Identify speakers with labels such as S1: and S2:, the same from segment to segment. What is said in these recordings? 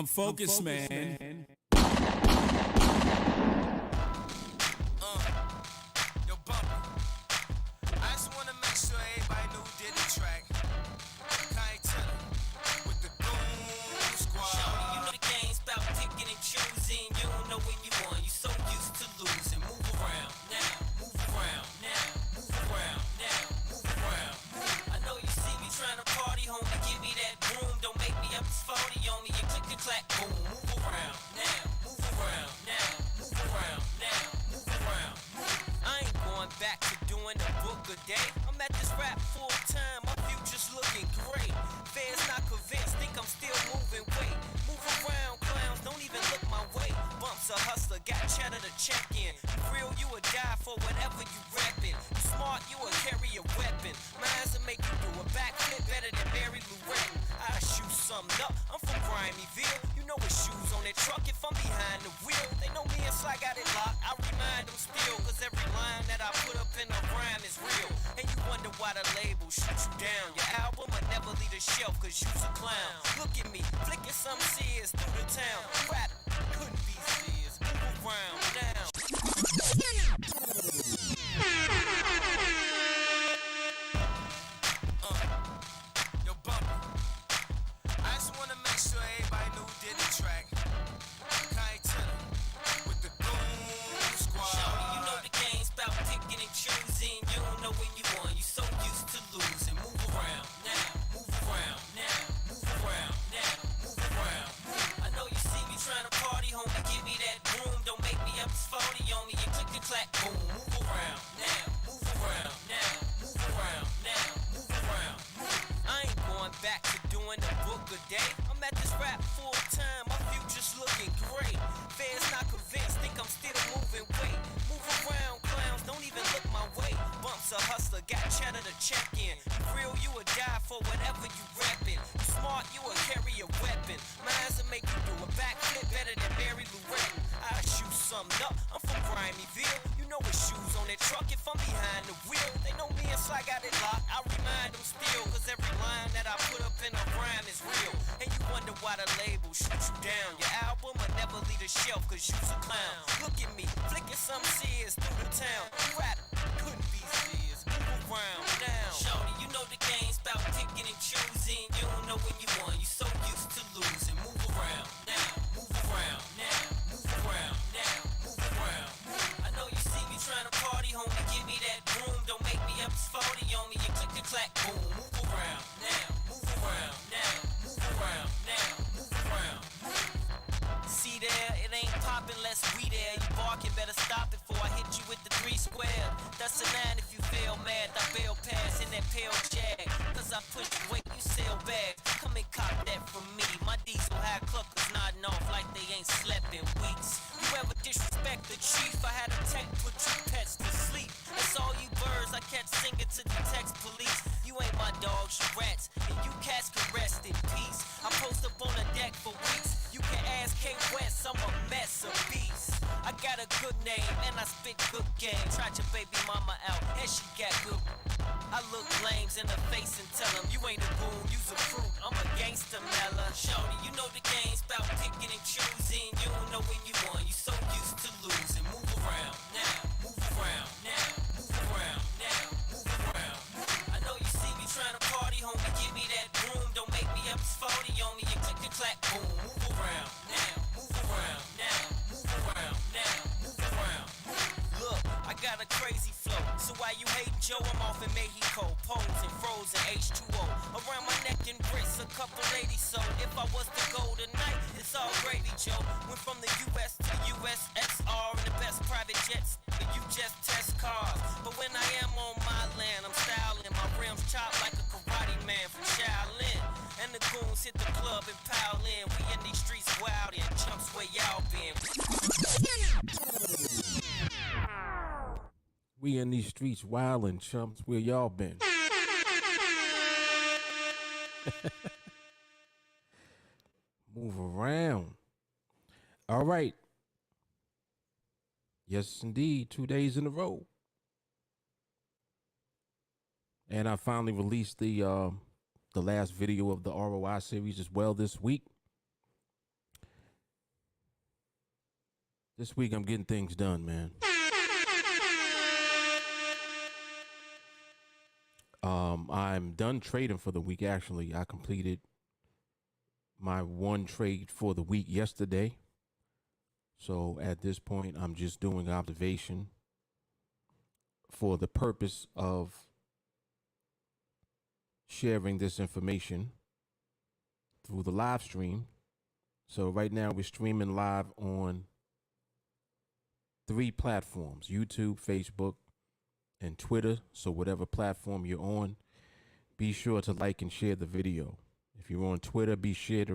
S1: I'm focused, man.
S2: Yo, Bumpy. I just wanna make sure everybody knew who did the track. Kai Tenor with the Boom Squad.
S3: Shorty, you know the game's about picking and choosing. You don't know when you won. You so used to losing. Move around now, move around now, move around now, move around. I know you see me trying to party, homie. Give me that broom. Don't make me up this 40 on me. You click and clack, boom. Move around now, move around now, move around now, move around. I ain't going back to doing a book a day. I'm at this rap full time. My future's looking great. Fans not convinced, think I'm still moving weight. Move around, clowns, don't even look my way. Bumps a hustler, got cheddar to check in. You real, you would die for whatever you reppin'. You smart, you would carry a weapon. Mine's to make you do a backflip better than Barry Lorette. I shoot something up, I'm from Grimeyville. You know it's shoes on that truck if I'm behind the wheel. They know me and Sly got it locked, I remind them still. Cause every line that I put up in a rhyme is real. And you wonder why the label shoot you down. Your album will never leave the shelf cause you's a clown. Look at me, flicking some sears through the town. Rap couldn't be serious, move around now.
S2: Yo, Bumpy. I just wanna make sure everybody knew who did the track. Kai Tenor with the Boom Squad.
S3: Shorty, you know the game's about picking and choosing. You don't know when you won. You so used to losing. Move around now, move around now, move around now, move around. I know you see me trying to party, homie. Give me that broom. Don't make me up this 40 on me. You click and clack, boom. Move around now, move around now, move around now, move around. I ain't going back to doing a book a day. I'm at this rap full time. My future's looking great. Fans not convinced, think I'm still moving weight. Move around, clowns, don't even look my way. Bumps a hustler, got cheddar to check in. You real, you would die for whatever you reppin'. You smart, you would carry a weapon. Mine's to make you do a backflip better than Barry Lorette. I shoot something up, I'm from Grimeyville. You know it's shoes on that truck if I'm behind the wheel. They know me and Sly got it locked, I remind them still. Cause every line that I put up in a rhyme is real. And you wonder why the label shoot you down. Your album will never leave the shelf cause you's a clown. Look at me, flicking some sears through the town. Rap couldn't be serious, move around now. Shorty, you know the game's about picking and choosing. You don't know when you won, you so used to losing. Move around now, move around now, move around now, move around. I know you see me trying to party, homie. Give me that broom, don't make me up this 40 on me. You click and clack, boom. Move around now, move around now, move around now, move around. See there, it ain't poppin' unless we there. You barking, better stop it before I hit you with the 3 square. That's a 9 if you feel mad. I bail pass in that pale jag. Cause I push the weight, you sell bags. Come and cop that from me. My diesel high cluckers nodding off like they ain't slept in weeks. You ever disrespect the chief? I had a tech put your pets to sleep. That's all you birds I catch singing to the text police. You ain't my dogs, you rats, and you cats can rest in peace. I post up on the deck for weeks. You can ask K West, I'm a mess of beast. I got a good name and I spit good game. Tried your baby mama out and she got good. I look lames in the face and tell them you ain't a goon, you's a fruit. I'm a gangster mella. Shorty, you know the game's about picking and choosing. You don't know when you won, you so used to losing. Move around now, move around now, move around now, move around. I know you see me trying to party, homie. Give me that broom, don't make me up this 40 on me. You click and clack, boom. Move around now, move around now, move around now, move around. Look, I got a crazy flow, so while you hating Joe, I'm off in Mexico, posing frozen H2O around my neck and wrist, a couple ladies. So if I was to go tonight, it's all gravy, Joe. Went from the US to USXR in the best private jets. You just test cars, but when I am on my land, I'm styling. My rims chopped like a karate man from Shaolin. And the goons hit the club and pile in. We in these streets wild and chumps where y'all been.
S4: We in these streets wild and chumps where y'all been. Move around. All right. Yes, indeed. 2 days in a row. And I finally released the last video of the ROI series as well this week. This week I'm getting things done, man. I'm done trading for the week. Actually, I completed my one trade for the week yesterday. So at this point, I'm just doing observation for the purpose of sharing this information through the live stream. So right now we're streaming live on 3 platforms: YouTube, Facebook, and Twitter. So whatever platform you're on, be sure to like and share the video. If you're on Twitter, be sure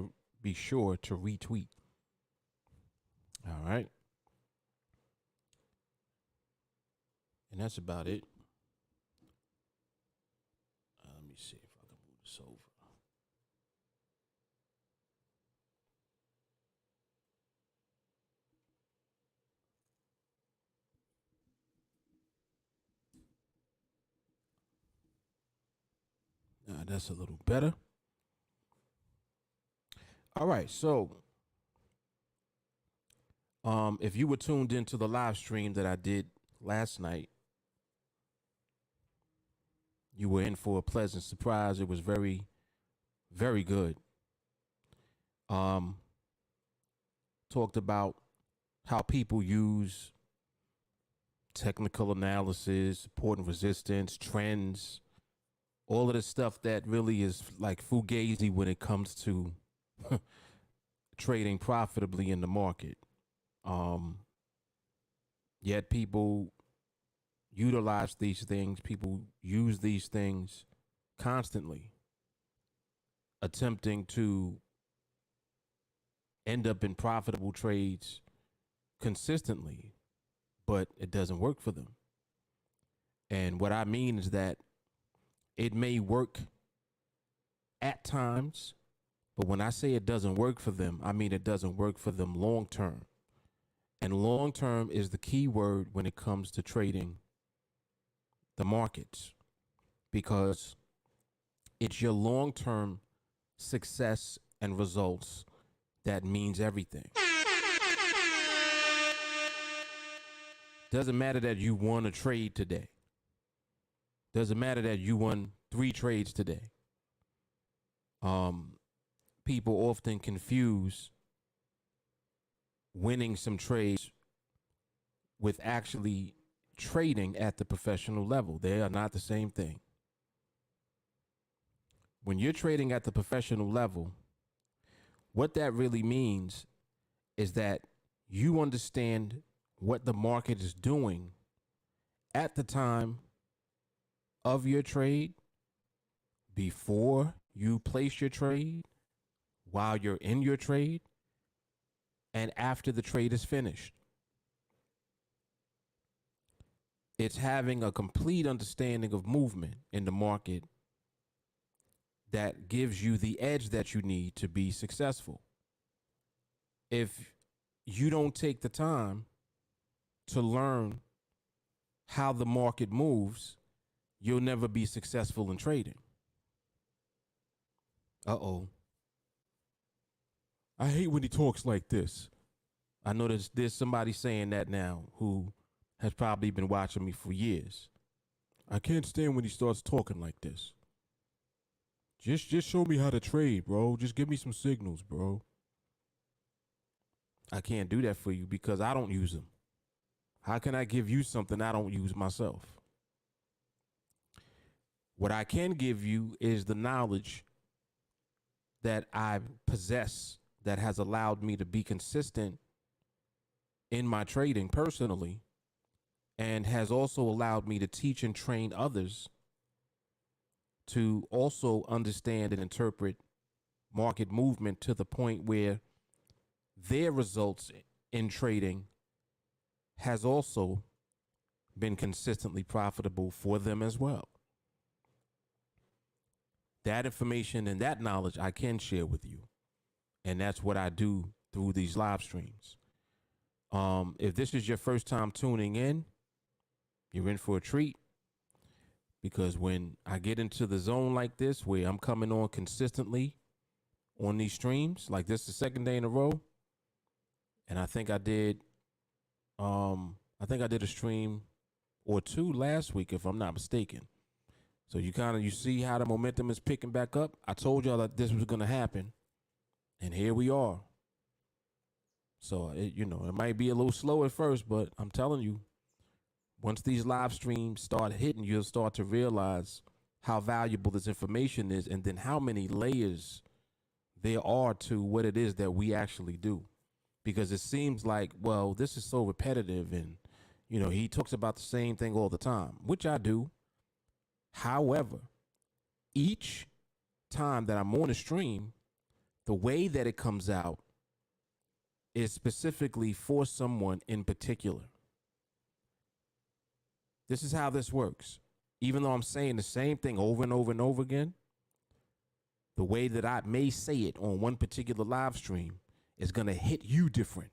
S4: to retweet. All right. And that's about it. Let me see if I can move this over. That's a little better. All right, so if you were tuned into the live stream that I did last night, you were in for a pleasant surprise. It was very, very good. Talked about how people use technical analysis, support and resistance, trends, all of the stuff that really is like fugazi when it comes to trading profitably in the market. Yet people utilize these things, people use these things constantly, attempting to end up in profitable trades consistently, but it doesn't work for them. And what I mean is that it may work at times, but when I say it doesn't work for them, I mean it doesn't work for them long term. And long term is the key word when it comes to trading the markets, because it's your long term success and results that means everything. Doesn't matter that you won a trade today. Doesn't matter that you won 3 trades today. People often confuse winning some trades with actually trading at the professional level. They are not the same thing. When you're trading at the professional level, what that really means is that you understand what the market is doing at the time of your trade, before you place your trade, while you're in your trade, and after the trade is finished. It's having a complete understanding of movement in the market that gives you the edge that you need to be successful. If you don't take the time to learn how the market moves, you'll never be successful in trading. I hate when he talks like this. I know there's somebody saying that now who has probably been watching me for years. I can't stand when he starts talking like this. Just show me how to trade, bro. Just give me some signals, bro. I can't do that for you because I don't use them. How can I give you something I don't use myself? What I can give you is the knowledge that I possess that has allowed me to be consistent in my trading personally, and has also allowed me to teach and train others to also understand and interpret market movement to the point where their results in trading has also been consistently profitable for them as well. That information and that knowledge I can share with you. And that's what I do through these live streams. If this is your first time tuning in, you're in for a treat. Because when I get into the zone like this, where I'm coming on consistently on these streams, like this is the second day in a row, and I think I did I think I did a stream or two last week, if I'm not mistaken. So you see how the momentum is picking back up. I told y'all that this was going to happen, and here we are. So it might be a little slow at first, but I'm telling you, once these live streams start hitting, you'll start to realize how valuable this information is, and then how many layers there are to what it is that we actually do. Because it seems like, well, this is so repetitive, and he talks about the same thing all the time, which I do. However, each time that I'm on a stream, the way that it comes out is specifically for someone in particular. This is how this works. Even though I'm saying the same thing over and over and over again, the way that I may say it on one particular live stream is going to hit you different.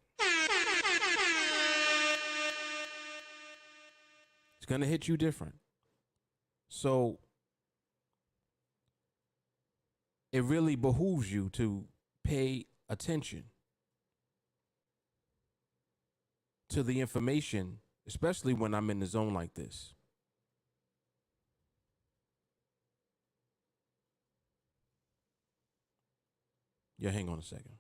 S4: It's going to hit you different. So it really behooves you to pay attention to the information, especially when I'm in the zone like this. Yeah, hang on a second.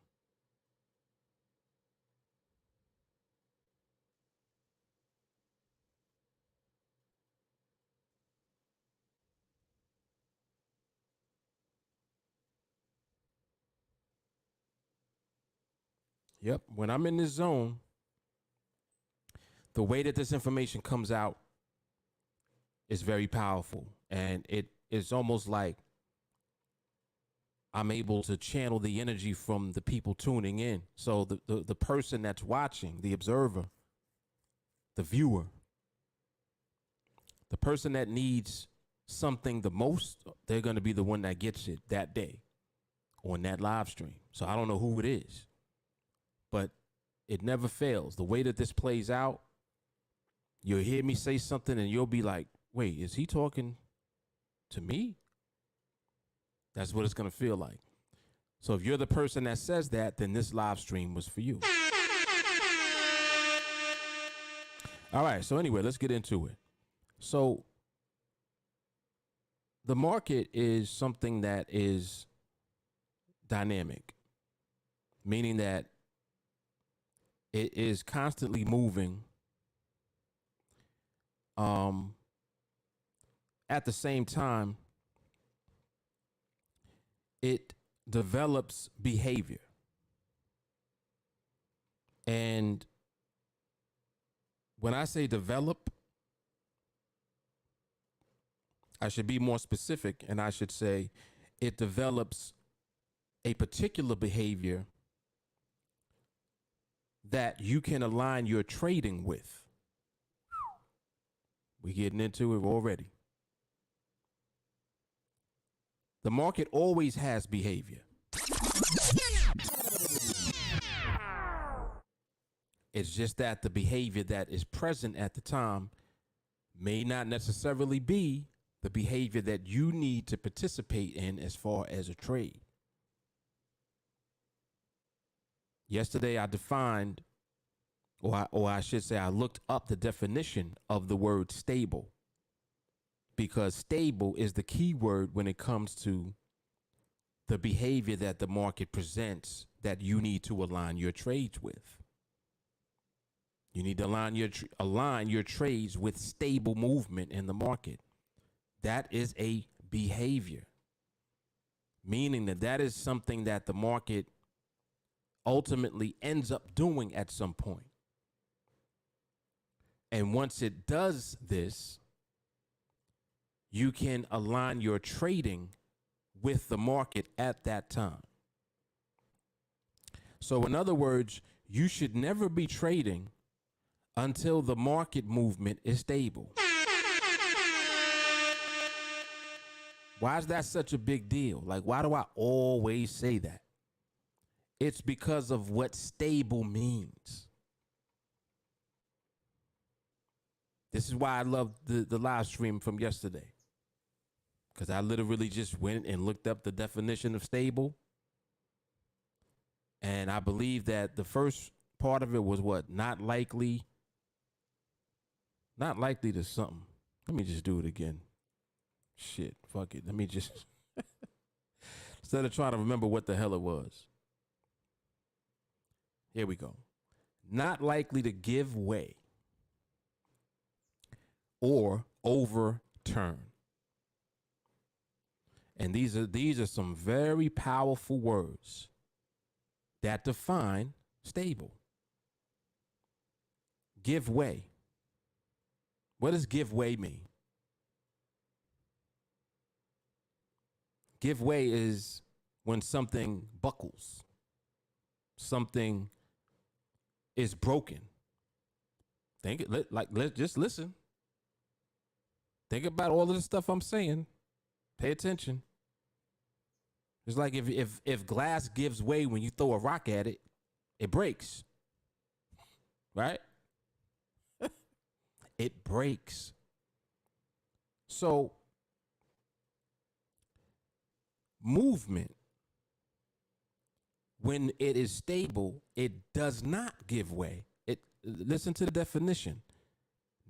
S4: Yep, when I'm in this zone, the way that this information comes out is very powerful. And it is almost like I'm able to channel the energy from the people tuning in. So the person that's watching, the observer, the viewer, the person that needs something the most, they're going to be the one that gets it that day on that live stream. So I don't know who it is, but it never fails. The way that this plays out, you'll hear me say something and you'll be like, wait, is he talking to me? That's what it's going to feel like. So if you're the person that says that, then this live stream was for you. All right. So anyway, let's get into it. So the market is something that is dynamic, meaning that it is constantly moving. At the same time, it develops behavior. And when I say develop, I should be more specific, and I should say it develops a particular behavior that you can align your trading with. We're getting into it already. The market always has behavior. It's just that the behavior that is present at the time may not necessarily be the behavior that you need to participate in as far as a trade. Yesterday I defined, or I should say I looked up the definition of the word stable, because stable is the key word when it comes to the behavior that the market presents that you need to align your trades with. You need to align your trades with stable movement in the market. That is a behavior, meaning that is something that the market ultimately ends up doing at some point. And once it does this, you can align your trading with the market at that time. So in other words, you should never be trading until the market movement is stable. Why is that such a big deal? Like, why do I always say that? It's because of what stable means. This is why I love the live stream from yesterday, because I literally just went and looked up the definition of stable. And I believe that the first part of it was what? Not likely Not likely to something. Let me just do it again. Shit, fuck it. Let me just, instead of trying to remember what the hell it was. Here we go. Not likely to give way or overturn. And these are some very powerful words that define stable. Give way. What does give way mean? Give way is when something buckles, something is broken. Let's just listen. Think about all of the stuff I'm saying. Pay attention. It's like if glass gives way when you throw a rock at it, it breaks. Right? It breaks. So movement, when it is stable, it does not give way. Listen to the definition.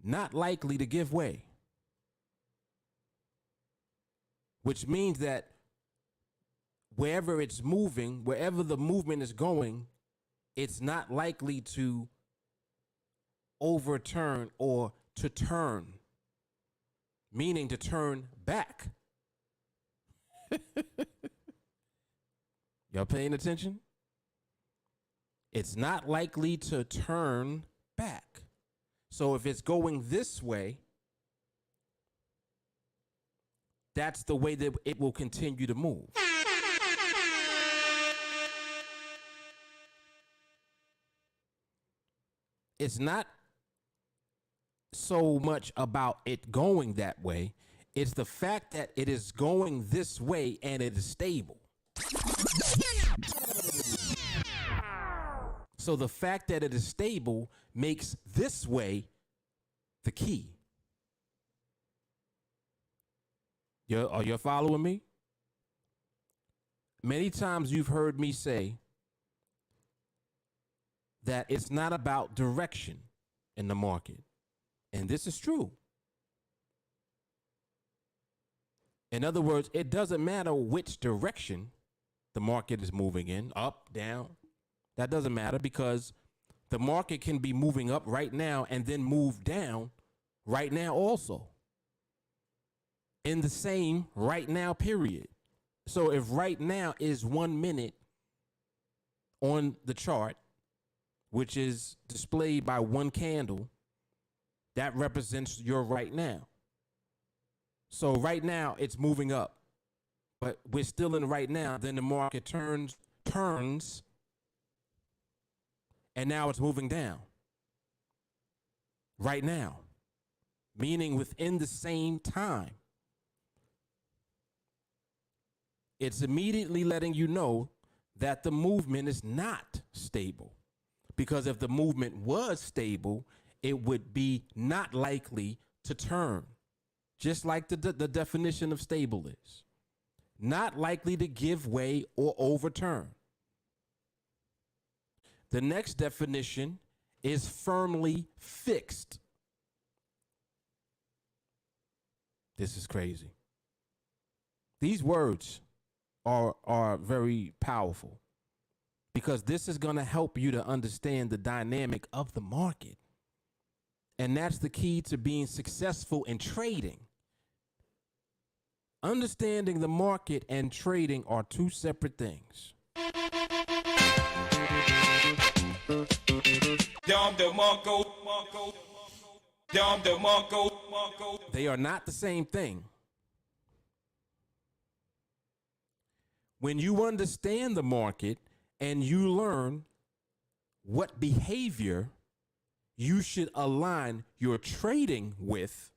S4: Not likely to give way. Which means that wherever it's moving, wherever the movement is going, it's not likely to overturn or to turn, meaning to turn back. Y'all paying attention? It's not likely to turn back. So if it's going this way, that's the way that it will continue to move. It's not so much about it going that way. It's the fact that it is going this way and it is stable. So the fact that it is stable makes this way the key. Are you following me? Many times you've heard me say that it's not about direction in the market. And this is true. In other words, it doesn't matter which direction the market is moving in, up, down. That doesn't matter because the market can be moving up right now and then move down right now also. In the same right now period. So if right now is 1 minute on the chart, which is displayed by one candle, that represents your right now. So right now it's moving up, but we're still in right now. Then the market turns, and now it's moving down. Right now, meaning within the same time. It's immediately letting you know that the movement is not stable. Because if the movement was stable, it would be not likely to turn. Just like the definition of stable is. Not likely to give way or overturn. The next definition is firmly fixed. This is crazy. These words are very powerful because this is going to help you to understand the dynamic of the market. And that's the key to being successful in trading. Understanding the market and trading are two separate things. They are not the same thing. When you understand the market and you learn what behavior you should align your trading with,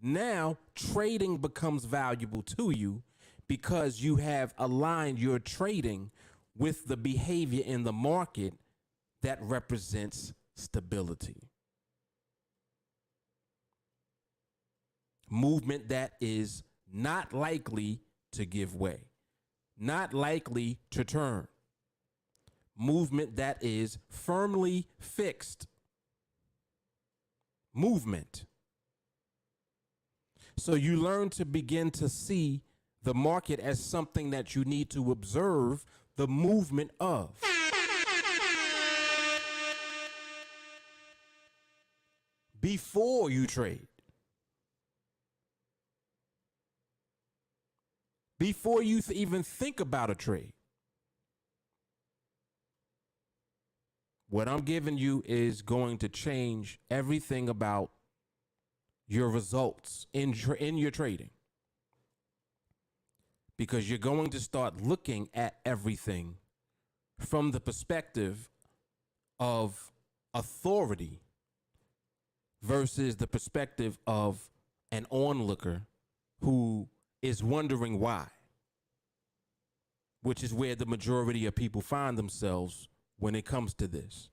S4: now trading becomes valuable to you because you have aligned your trading with the behavior in the market that represents stability. Movement that is not likely to give way. Not likely to turn. Movement that is firmly fixed. movement. So you learn to begin to see the market as something that you need to observe the movement of. Before you trade. Before you even think about a trade. What I'm giving you is going to change everything about your results in your trading. Because you're going to start looking at everything from the perspective of authority versus the perspective of an onlooker who is wondering why, which is where the majority of people find themselves when it comes to this.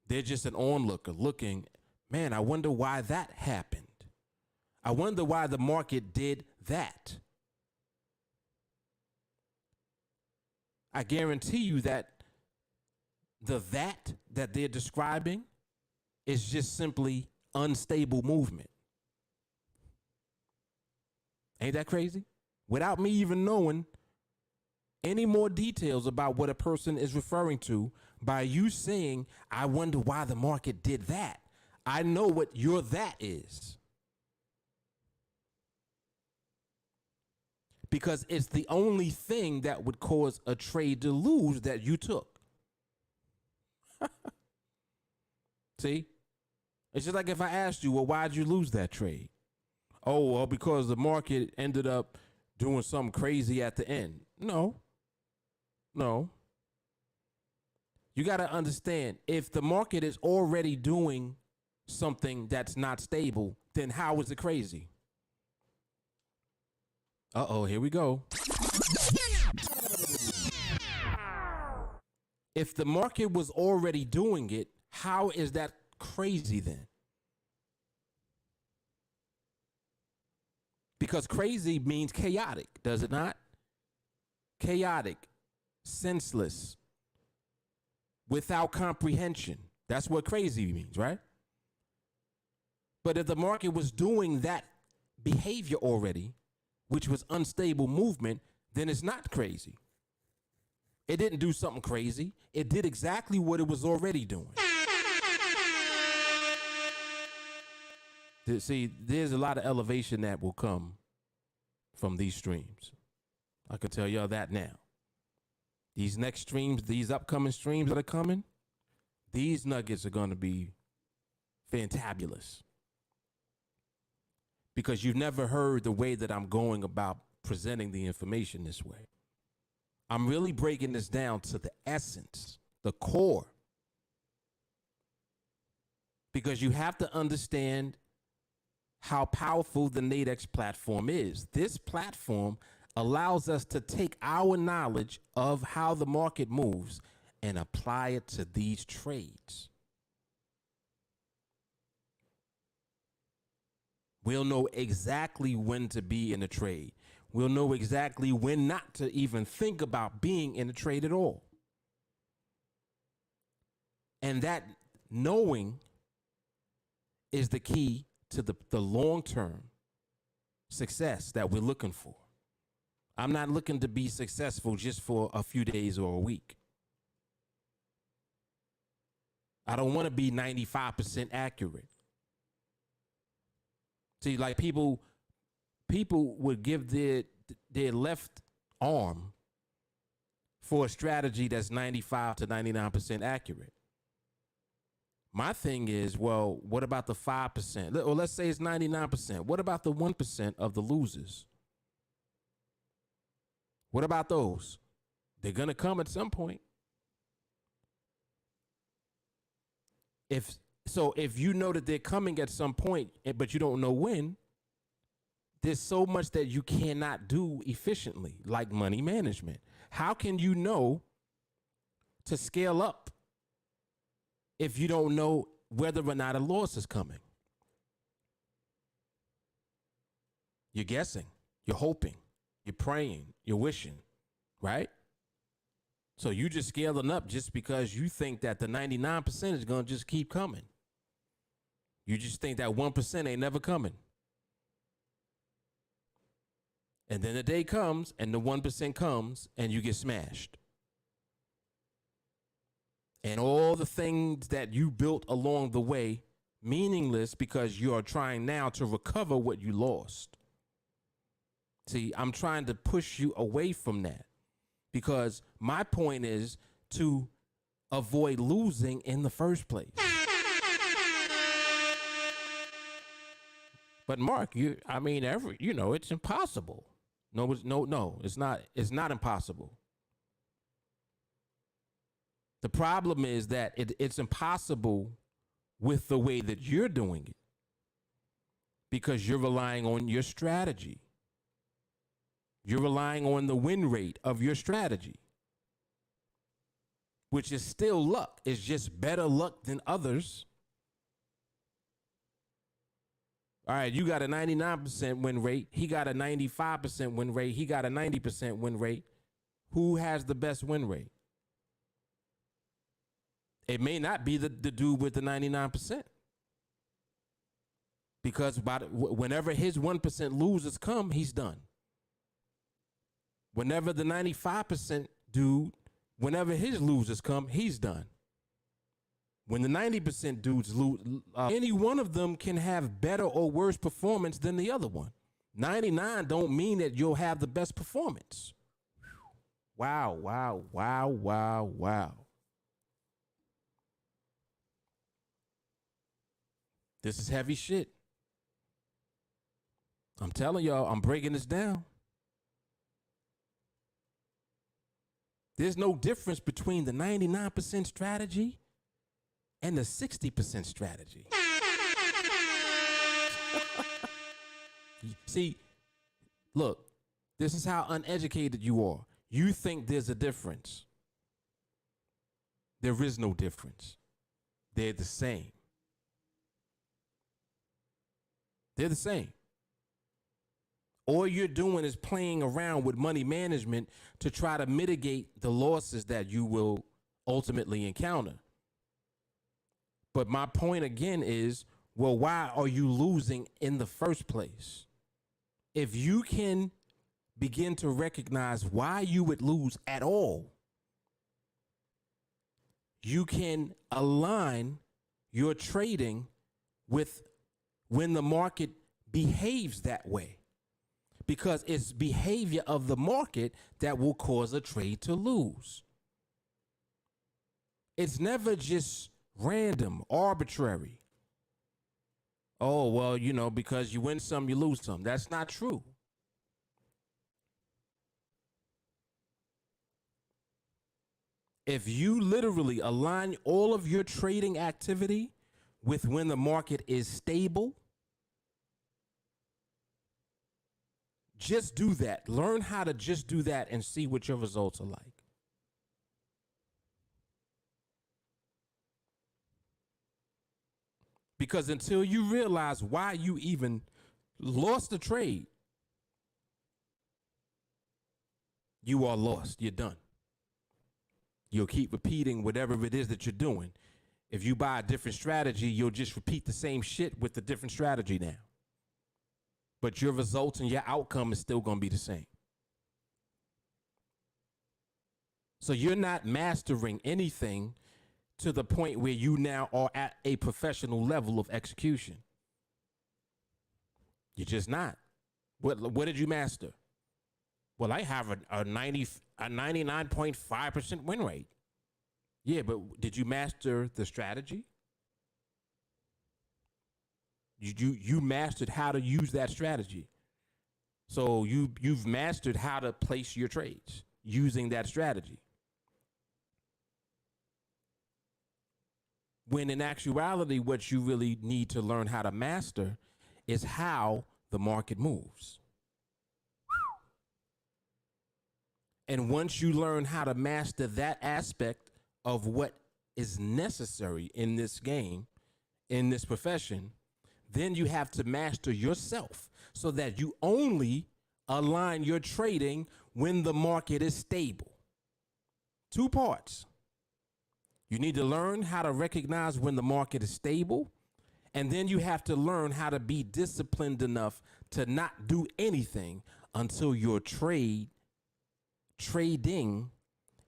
S4: They're just an onlooker looking, man, I wonder why that happened. I wonder why the market did that. I guarantee you that that they're describing is just simply unstable movement. Ain't that crazy? Without me even knowing any more details about what a person is referring to, by you saying, I wonder why the market did that, I know what your that is. Because it's the only thing that would cause a trade to lose that you took. See? It's just like if I asked you, well, why'd you lose that trade? Oh, well, because the market ended up doing something crazy at the end. No. You got to understand, if the market is already doing something that's not stable, then how is it crazy? Uh-oh, here we go. If the market was already doing it, how is that crazy then? Because crazy means chaotic, does it not? Chaotic, senseless, without comprehension. That's what crazy means, right? But if the market was doing that behavior already, which was unstable movement, then it's not crazy. It didn't do something crazy. It did exactly what it was already doing. See, there's a lot of elevation that will come from these streams. I can tell y'all that now. These next streams, these upcoming streams that are coming, these nuggets are going to be fantabulous. Because you've never heard the way that I'm going about presenting the information this way. I'm really breaking this down to the essence, the core. Because you have to understand how powerful the Nadex platform is. This platform allows us to take our knowledge of how the market moves and apply it to these trades. We'll know exactly when to be in a trade. We'll know exactly when not to even think about being in a trade at all. And that knowing is the key to the long-term success that we're looking for. I'm not looking to be successful just for a few days or a week. I don't want to be 95% accurate. See, like people would give their left arm for a strategy that's 95 to 99% accurate. My thing is, well, what about the 5%? Or let's say it's 99%. What about the 1% of the losers? What about those? They're going to come at some point. If you know that they're coming at some point, but you don't know when, there's so much that you cannot do efficiently, like money management. How can you know to scale up if you don't know whether or not a loss is coming? You're guessing, you're hoping, you're praying, you're wishing, right? So you just scaling up just because you think that the 99% is going to just keep coming. You just think that 1% ain't never coming. And then the day comes and the 1% comes and you get smashed. And all the things that you built along the way, meaningless because you are trying now to recover what you lost. See, I'm trying to push you away from that because my point is to avoid losing in the first place. But Mark, it's impossible. No, it's not. It's not impossible. The problem is that it's impossible with the way that you're doing it because you're relying on your strategy. You're relying on the win rate of your strategy, which is still luck. It's just better luck than others. All right, you got a 99% win rate. He got a 95% win rate. He got a 90% win rate. Who has the best win rate? It may not be the dude with the 99%. Because whenever his 1% losers come, he's done. Whenever the 95% dude, whenever his losers come, he's done. When the 90% dudes lose, any one of them can have better or worse performance than the other one. 99 don't mean that you'll have the best performance. Wow, wow, wow, wow, wow. This is heavy shit. I'm telling y'all, I'm breaking this down. There's no difference between the 99% strategy and the 60% strategy. See, look, this is how uneducated you are. You think there's a difference. There is no difference. They're the same. They're the same. All you're doing is playing around with money management to try to mitigate the losses that you will ultimately encounter. But my point again is, well, why are you losing in the first place? If you can begin to recognize why you would lose at all, you can align your trading with when the market behaves that way. Because it's behavior of the market that will cause a trade to lose. It's never just random, arbitrary. Oh, well, because you win some, you lose some. That's not true. If you literally align all of your trading activity with when the market is stable, just do that. Learn how to just do that and see what your results are like. Because until you realize why you even lost the trade, you are lost. You're done. You'll keep repeating whatever it is that you're doing. If you buy a different strategy, you'll just repeat the same shit with a different strategy now. But your results and your outcome is still going to be the same. So you're not mastering anything to the point where you now are at a professional level of execution. You're just not. What did you master? Well, I have a 99.5% win rate. Yeah, but did you master the strategy? You mastered how to use that strategy. So you've mastered how to place your trades using that strategy. When in actuality, what you really need to learn how to master is how the market moves. And once you learn how to master that aspect of what is necessary in this game, in this profession, then you have to master yourself so that you only align your trading when the market is stable. Two parts. You need to learn how to recognize when the market is stable, And then you have to learn how to be disciplined enough to not do anything until your trading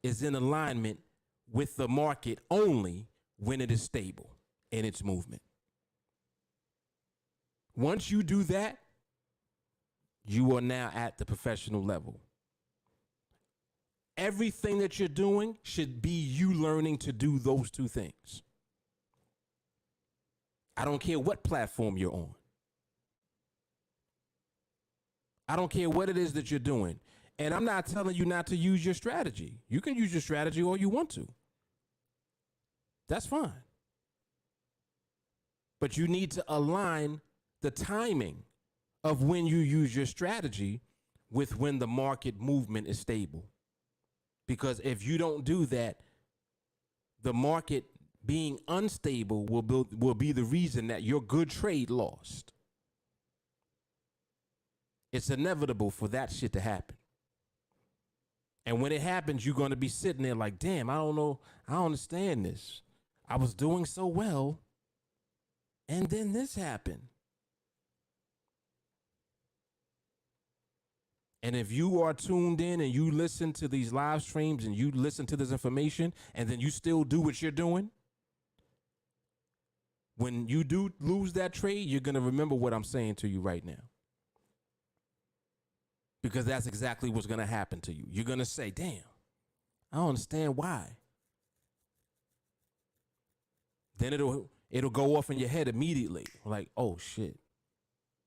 S4: is in alignment with the market only when it is stable in its movement. Once you do that, you are now at the professional level. Everything that you're doing should be you learning to do those two things. I don't care what platform you're on. I don't care what it is that you're doing. And I'm not telling you not to use your strategy. You can use your strategy all you want to. That's fine. But you need to align the timing of when you use your strategy with when the market movement is stable. Because if you don't do that, the market being unstable will be the reason that your good trade lost. It's inevitable for that shit to happen. And when it happens, you're going to be sitting there like, damn, I don't know. I don't understand this. I was doing so well. And then this happened. And if you are tuned in and you listen to these live streams and you listen to this information and then you still do what you're doing, when you do lose that trade, you're going to remember what I'm saying to you right now. Because that's exactly what's going to happen to you. You're going to say, damn, I don't understand why. Then it'll go off in your head immediately. Like, oh, shit.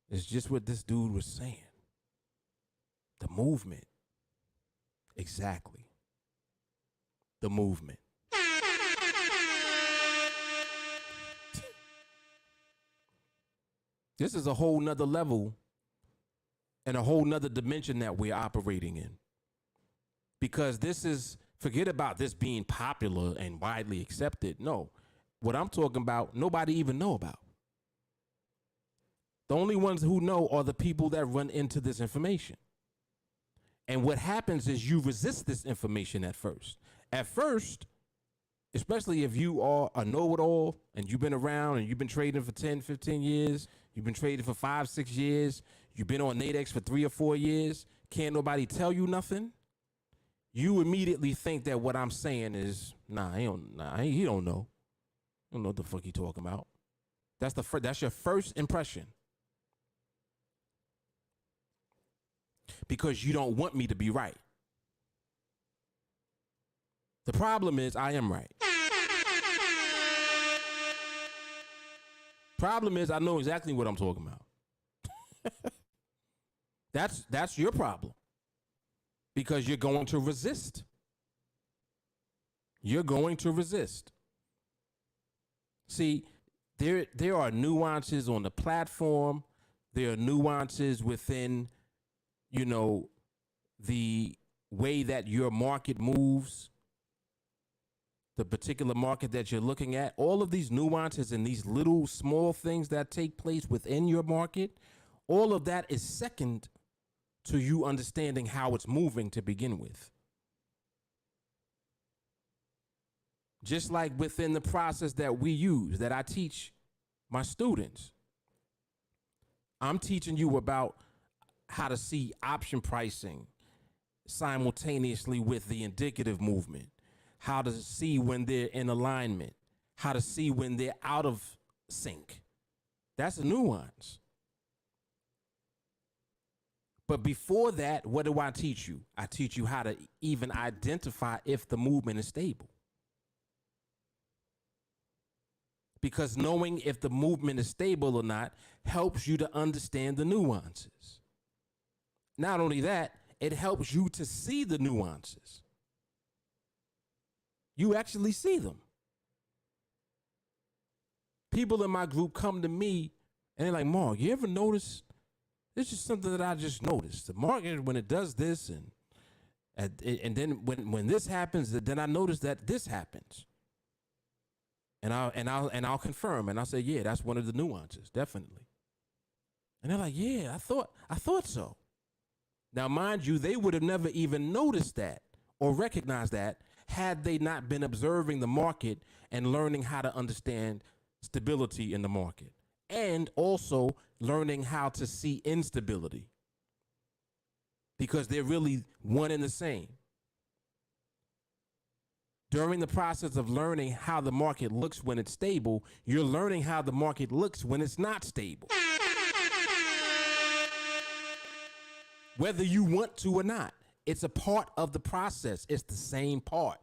S4: It's just what this dude was saying. The movement. Exactly. The movement. This is a whole nother level and a whole nother dimension that we're operating in. Because this is, forget about this being popular and widely accepted. No, what I'm talking about, nobody even know about. The only ones who know are the people that run into this information. And what happens is you resist this information at first. At first, especially if you are a know-it-all and you've been around and you've been trading for 10, 15 years, you've been trading for 5, 6 years, you've been on Nadex for 3 or 4 years, can't nobody tell you nothing, you immediately think that what I'm saying is, he don't know. He don't know what the fuck he talking about. That's your first impression. Because you don't want me to be right. The problem is I am right. Problem is I know exactly what I'm talking about. That's your problem. Because you're going to resist. You're going to resist. See, there are nuances on the platform. There are nuances within, the way that your market moves, the particular market that you're looking at. All of these nuances and these little small things that take place within your market, all of that is second to you understanding how it's moving to begin with. Just like within the process that we use, that I teach my students, I'm teaching you about how to see option pricing simultaneously with the indicative movement, how to see when they're in alignment, how to see when they're out of sync. That's a nuance. But before that, what do I teach you? I teach you how to even identify if the movement is stable. Because knowing if the movement is stable or not helps you to understand the nuances. Not only that, it helps you to see the nuances. You actually see them. People in my group come to me and they're like, Mark, you ever notice? This is something that I just noticed. The market, when it does this, and then when this happens, then I notice that this happens. And I'll confirm, and I'll say, yeah, that's one of the nuances, definitely. And they're like, yeah, I thought so. Now, mind you, they would have never even noticed that or recognized that had they not been observing the market and learning how to understand stability in the market and also learning how to see instability, because they're really one and the same. During the process of learning how the market looks when it's stable, you're learning how the market looks when it's not stable. Whether you want to or not, it's a part of the process. It's the same part.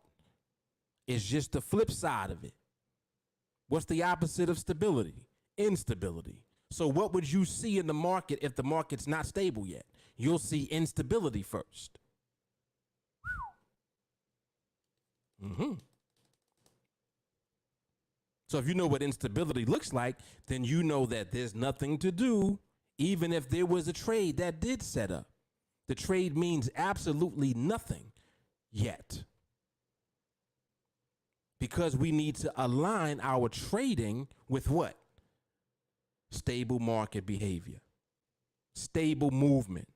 S4: It's just the flip side of it. What's the opposite of stability? Instability. So what would you see in the market if the market's not stable yet? You'll see instability first. So if you know what instability looks like, then you know that there's nothing to do, even if there was a trade that did set up. The trade means absolutely nothing yet, because we need to align our trading with what? Stable market behavior, stable movement,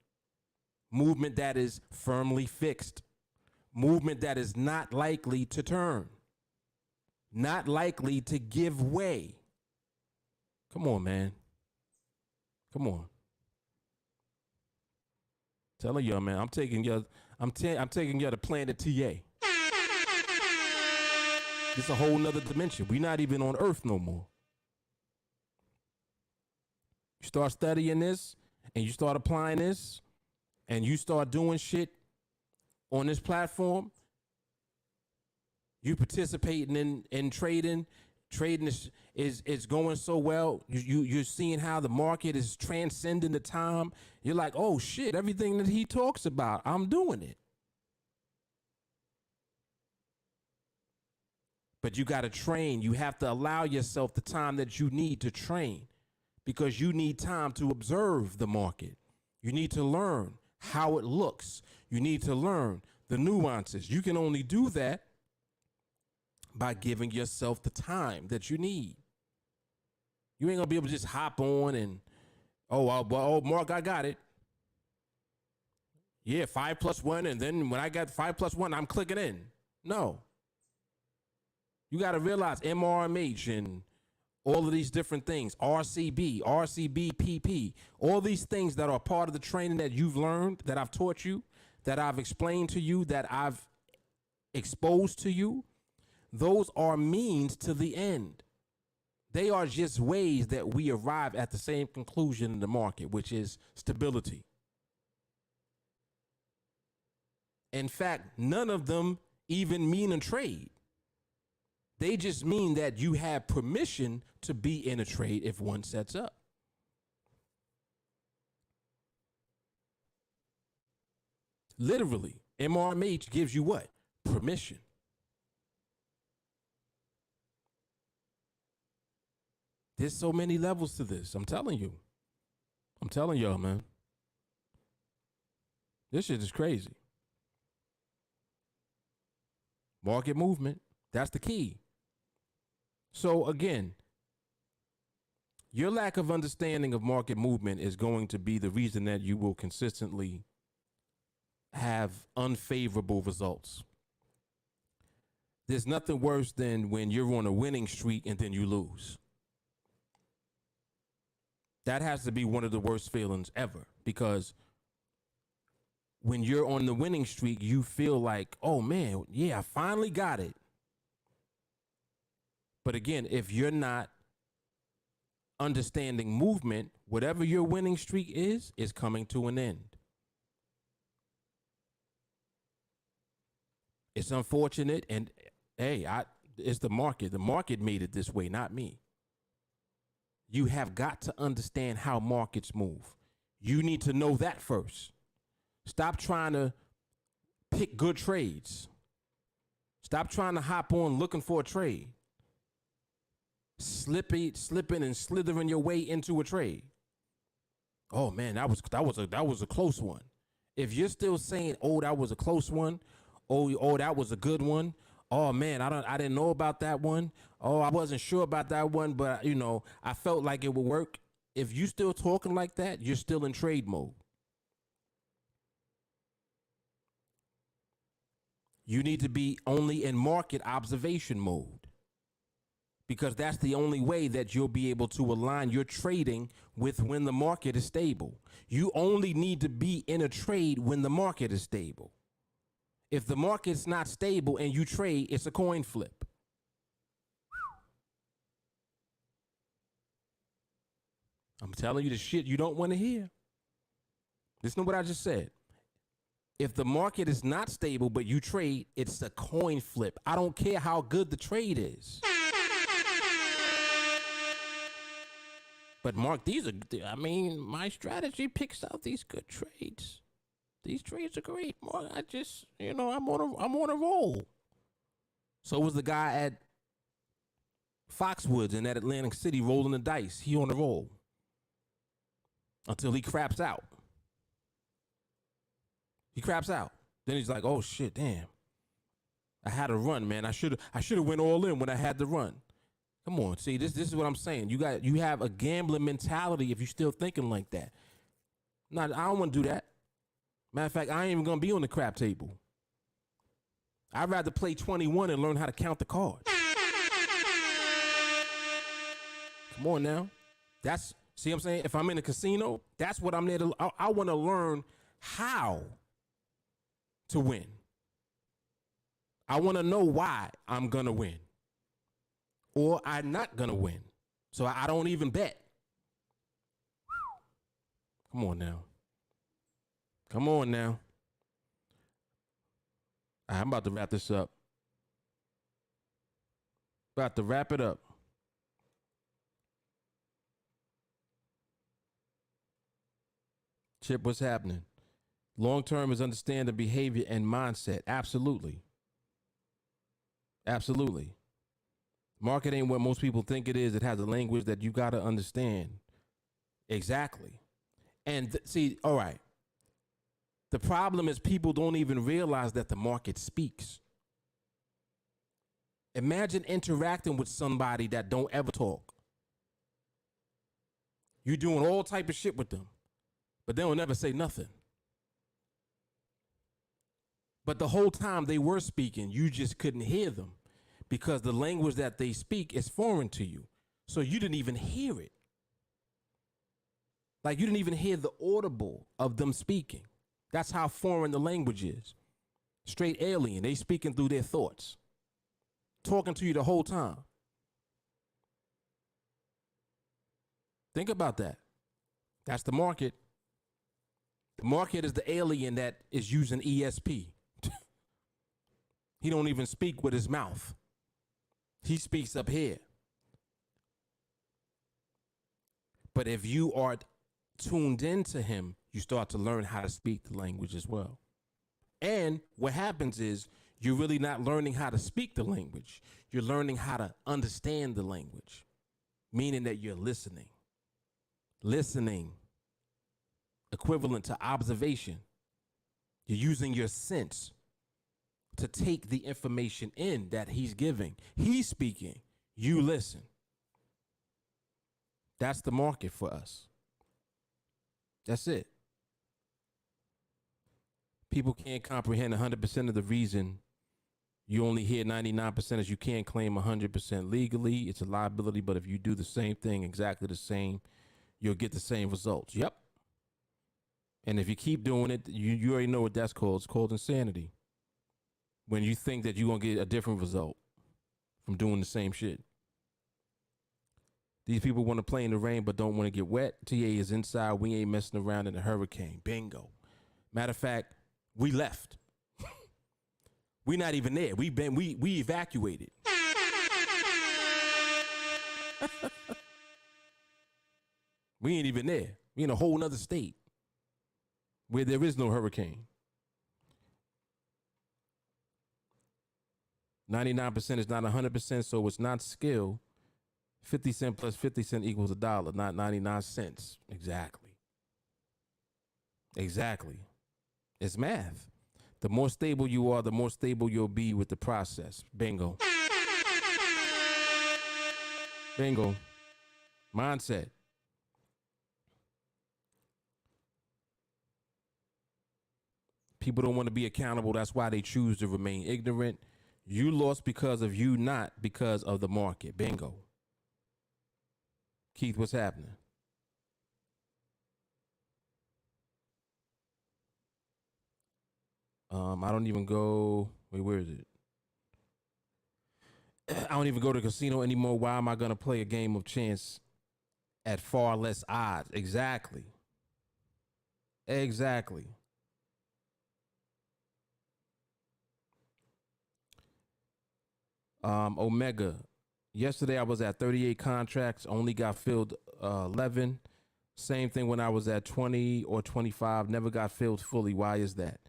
S4: movement that is firmly fixed, movement that is not likely to turn, not likely to give way. Come on, man. Come on. Telling y'all, man, I'm taking you to planet TA. It's a whole nother dimension. We're not even on Earth no more. You start studying this and you start applying this and you start doing shit on this platform. You participating in trading. Trading is going so well. You're seeing how the market is transcending the time. You're like, oh shit, everything that he talks about, I'm doing it. But you got to train. You have to allow yourself the time that you need to train, because you need time to observe the market. You need to learn how it looks. You need to learn the nuances. You can only do that by giving yourself the time that you need. You ain't gonna be able to just hop on and, Mark, I got it. Yeah, 5 + 1, and then when I got 5 + 1, I'm clicking in. No. You got to realize MRMH and all of these different things, RCB, PP, all these things that are part of the training that you've learned, that I've taught you, that I've explained to you, that I've exposed to you. Those are means to the end. They are just ways that we arrive at the same conclusion in the market, which is stability. In fact, none of them even mean a trade. They just mean that you have permission to be in a trade if one sets up. Literally, MRMH gives you what? Permission. There's so many levels to this. I'm telling you. I'm telling y'all, man. This shit is crazy. Market movement. That's the key. So again, your lack of understanding of market movement is going to be the reason that you will consistently have unfavorable results. There's nothing worse than when you're on a winning streak and then you lose. That has to be one of the worst feelings ever, because when you're on the winning streak, you feel like, oh man, yeah, I finally got it. But again, if you're not understanding movement, whatever your winning streak is coming to an end. It's unfortunate, and hey, it's the market. The market made it this way, not me. You have got to understand how markets move. You need to know that first. Stop trying to pick good trades. Stop trying to hop on looking for a trade. Slipping and slithering your way into a trade. Oh man, that was a close one. If you're still saying, "Oh, that was a close one," "Oh, that was a good one," "Oh man, I didn't know about that one," "Oh, I wasn't sure about that one, but I felt like it would work." If you still talking like that, you're still in trade mode. You need to be only in market observation mode, because that's the only way that you'll be able to align your trading with when the market is stable. You only need to be in a trade when the market is stable. If the market's not stable and you trade, it's a coin flip. I'm telling you the shit you don't want to hear. Listen to what I just said. If the market is not stable but you trade, it's a coin flip. I don't care how good the trade is. But Mark, my strategy picks out these good trades. These trades are great. Mark, I'm on a roll. So was the guy at Foxwoods in that Atlantic City rolling the dice. He on a roll. Until he craps out. He craps out. Then he's like, oh shit, damn. I had a run, man. I should have went all in when I had the run. Come on, see, this is what I'm saying. You have a gambling mentality if you're still thinking like that. No, I don't want to do that. Matter of fact, I ain't even gonna be on the crap table. I'd rather play 21 and learn how to count the cards. Come on now. See what I'm saying? If I'm in a casino, that's what I'm there to. I want to learn how to win. I want to know why I'm going to win. Or I'm not going to win. So I don't even bet. Come on now. Come on now. I'm about to wrap this up. About to wrap it up. Chip, what's happening? Long term is understanding behavior and mindset. Absolutely. Absolutely. Market ain't what most people think it is. It has a language that you got to understand. Exactly. And see, all right. The problem is people don't even realize that the market speaks. Imagine interacting with somebody that don't ever talk. You're doing all type of shit with them, but they don't never say nothing. But the whole time they were speaking, you just couldn't hear them because the language that they speak is foreign to you. So you didn't even hear it. Like you didn't even hear the audible of them speaking. That's how foreign the language is. Straight alien. They speaking through their thoughts. Talking to you the whole time. Think about that. That's the market. The market is the alien that is using ESP. He don't even speak with his mouth. He speaks up here. But if you are tuned into him, you start to learn how to speak the language as well. And what happens is you're really not learning how to speak the language. You're learning how to understand the language, meaning that you're listening. Listening, equivalent to observation. You're using your sense to take the information in that he's giving. He's speaking. You listen. That's the market for us. That's it. People can't comprehend 100% of the reason you only hear 99% as you can't claim 100% legally. It's a liability, but if you do the same thing, exactly the same, you'll get the same results. Yep. And if you keep doing it, you already know what that's called. It's called insanity. When you think that you're going to get a different result from doing the same shit. These people want to play in the rain but don't want to get wet. TA is inside. We ain't messing around in a hurricane. Bingo. Matter of fact, we left. We not even there. We evacuated. We ain't even there. We in a whole nother state where there is no hurricane. 99% is not 100%, so it's not skill. 50 cents plus 50 cents equals $1, not 99 cents. Exactly. Exactly. It's math. The more stable you are, the more stable you'll be with the process. Bingo. Bingo. Mindset. People don't want to be accountable. That's why they choose to remain ignorant. You lost because of you, not because of the market. Bingo. Keith, what's happening? I don't even go. Wait, where is it? I don't even go to the casino anymore. Why am I going to play a game of chance at far less odds? Exactly. Exactly. Omega. Yesterday I was at 38 contracts, only got filled 11. Same thing when I was at 20 or 25, never got filled fully. Why is that?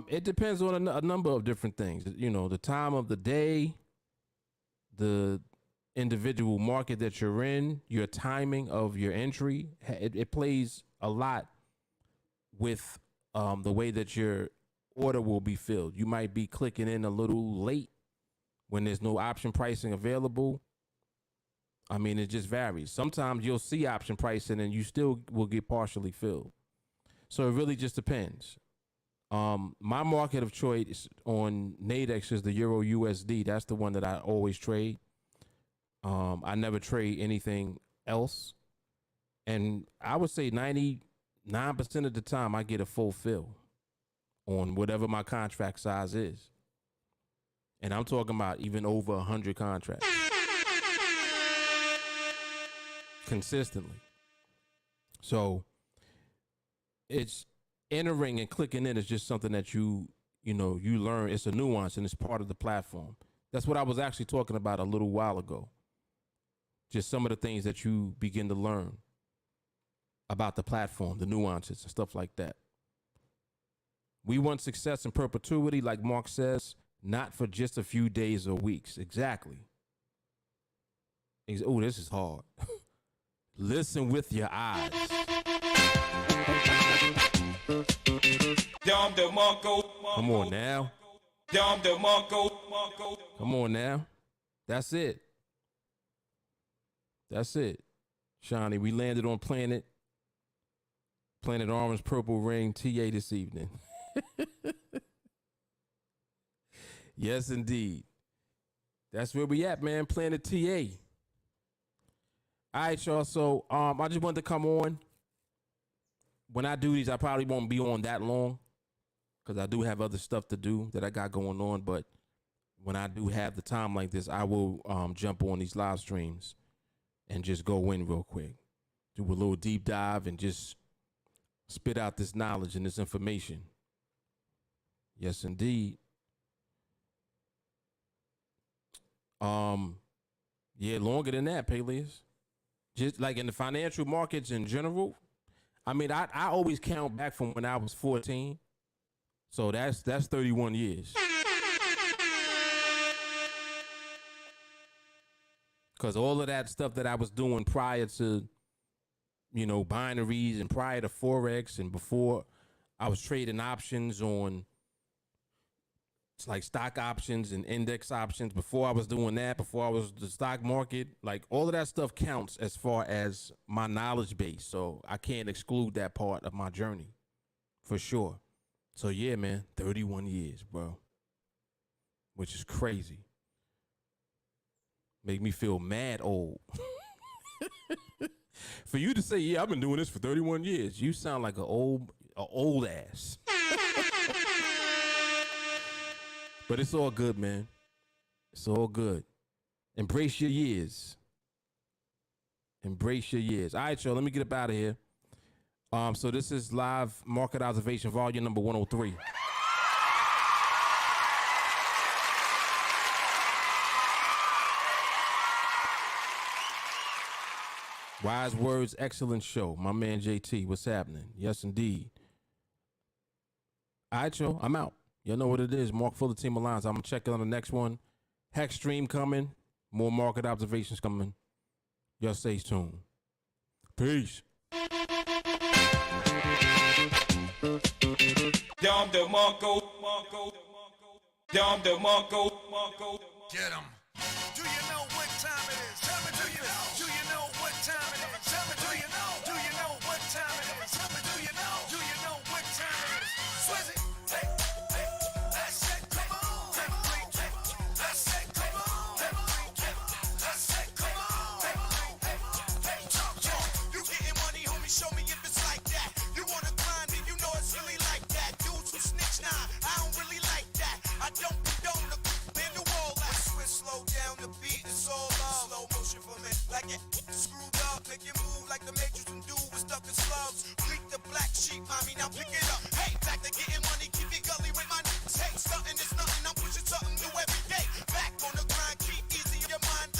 S4: It depends on a number of different things. You know, the time of the day, the individual market that you're in, your timing of your entry, it plays a lot with the way that your order will be filled. You might be clicking in a little late when there's no option pricing available. I mean, it just varies. Sometimes you'll see option pricing and you still will get partially filled. So it really just depends. My market of choice on Nadex is the Euro USD. That's the one that I always trade. I never trade anything else. And I would say 99% of the time I get a full fill on whatever my contract size is. And I'm talking about even over 100 contracts. Consistently. So it's entering and clicking in is just something that you learn. It's a nuance and it's part of the platform. That's what I was actually talking about a little while ago. Just some of the things that you begin to learn about the platform, the nuances and stuff like that. We want success in perpetuity, like Mark says, not for just a few days or weeks. Exactly. Oh, this is hard. Listen with your eyes. Come on now. Come on now. That's it. That's it. Shawnee, we landed on Planet Orange Purple Ring TA this evening. Yes, indeed. That's where we at, man. Planet TA. All right, y'all. So I just wanted to come on. When I do these, I probably won't be on that long because I do have other stuff to do that I got going on. But when I do have the time like this, I will jump on these live streams and just go in real quick, do a little deep dive and just spit out this knowledge and this information. Yes, indeed. Yeah, longer than that, Peleus. Just like in the financial markets in general. I mean, I always count back from when I was 14. So that's 31 years. Because all of that stuff that I was doing prior to, binaries and prior to Forex and before I was trading options on like stock options and index options, before I was doing that, before I was the stock market, like all of that stuff counts as far as my knowledge base. So I can't exclude that part of my journey for sure. So yeah, man, 31 years, bro, which is crazy. Make me feel mad old. For you to say, yeah, I've been doing this for 31 years, you sound like an old ass. But it's all good, man. It's all good. Embrace your years. Embrace your years. All right, y'all, let me get up out of here. So this is Live Market Observation, volume number 103. Wise words, excellent show. My man JT, what's happening? Yes, indeed. All right, y'all, I'm out. Y'all know what it is. Mark Fuller, TeamAlliance. I'm going to check it on the next one. Hex stream coming. More market observations coming. Y'all stay tuned. Peace.
S2: Get 'em. Do you know what time it is? Tell me, do you know? Do you know what time it is? Tell me, do you know? Do you know what time it is? Tell me, do you know? Do you know what time it is? Swizzy, hey, hey, I said, come on. screwed up, make it move like the Matrix and do was stuck in slugs. Bleak the black sheep, mommy, now pick it up. Hey, back to getting money, keep it gully with my niggas. Hey, stunting is nothing, I'm pushing something new every day. Back on the